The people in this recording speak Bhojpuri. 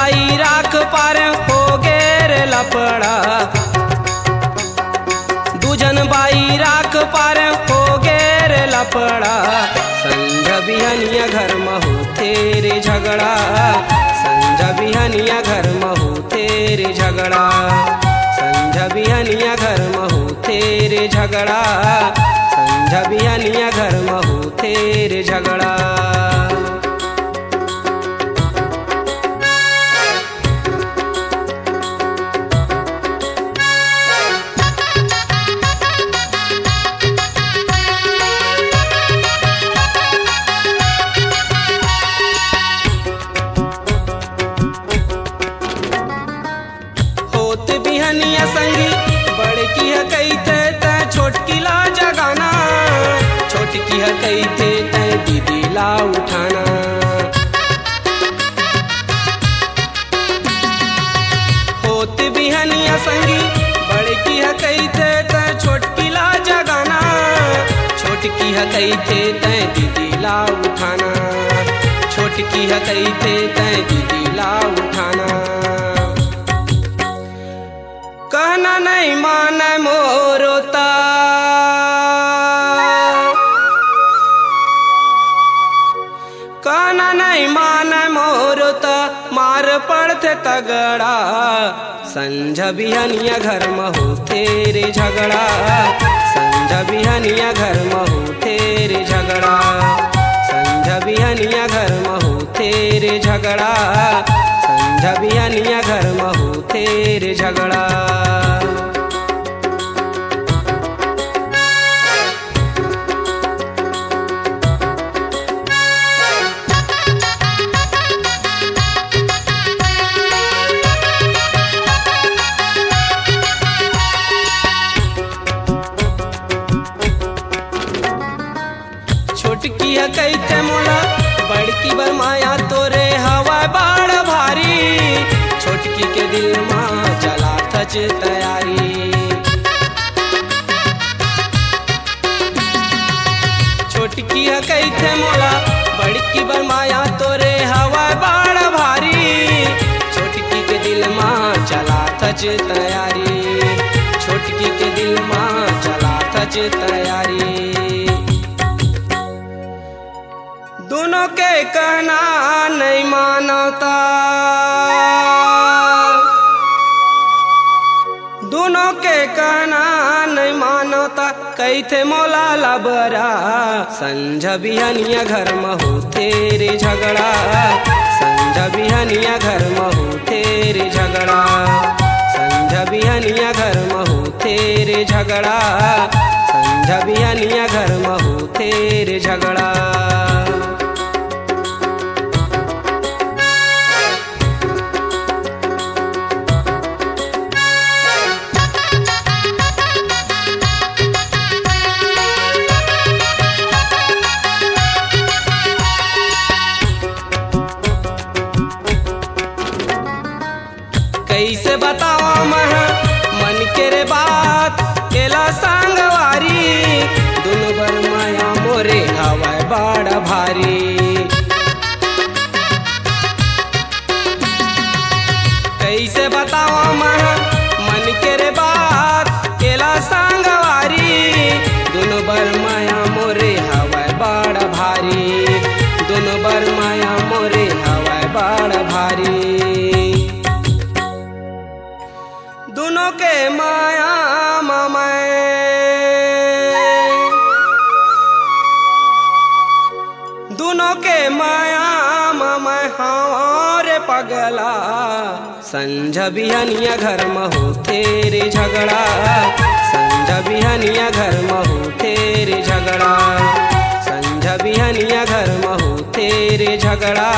बाई राख पार हो गेर लपड़ा, दूजन बाई राख पार हो गेर लपड़ा। संझ बिहनिया घर महू तेरे झगड़ा, संझ बिहनिया घर महू तेरे झगड़ा, संझ बिहनिया घर महू तेरे झगड़ा, संझ बिहनिया घर महू तेरे झगड़ा। बिहनिया संगी बड़की है कहते तै छोटकी ला जगाना, छोटकी है कहते तै दीदी ला उठाना। होत बिहनिया संगी बड़की है कहते तै छोटकी ला जगाना, छोटकी है कहते तै दीदी ला उठाना, छोटकी है कहते तै दीदी ला उठाना। कहना नहीं मान मोरोता, कहना नहीं मान मोरोता, मार पड़ते तगड़ा। संझ बिहनिया घर महू तेरे झगड़ा, संझ बिहनिया घर महू तेरे झगड़ा, संझ बिहनिया घर महू तेरे झगड़ा, संझ बिहनिया घर महू तेरे झगड़ा। छोटकी है कहते मोला बड़की बर माया तोरे हवा बाड़ भारी, छोटकी के दिल माँ चला थच तैयारी। छोटकी है कहते मोला बड़की बर माया तोरे हवा बाड़ भारी, छोटकी के दिल माँ चला थच तैयारी, छोटकी के दिल माँ चला थच तैयारी। दोनों के कहना नहीं मानता, दोनों के कहना नहीं मानता, कहते मोला लबरा। संझ बिहनिया घर महू तेरे झगड़ा, संझ बिहनिया घर महू तेरे झगड़ा, संझ बिहनिया घर महू तेरे झगड़ा, संझ बिहनिया घर महू तेरे झगड़ा। कैसे बतावा मह मन के रे बात केला संगवारी, दोनों बर माया मोरे हवाए बाड़ा भारी। कैसे बतावा मह मन के रे बात केला संगवारी, दोनों बर माया मोरे हवाए बाड़ा भारी, दोनों बर माया मोरे हवाए बाड़ा भारी। दोनों के माया ममय, दोनों के माया ममय हारे पगला। संझ बिहनिया घर महू तेरे झगड़ा, संझ बिहनिया घर महू तेरे झगड़ा, संझ बिहनिया घर महू तेरे झगड़ा,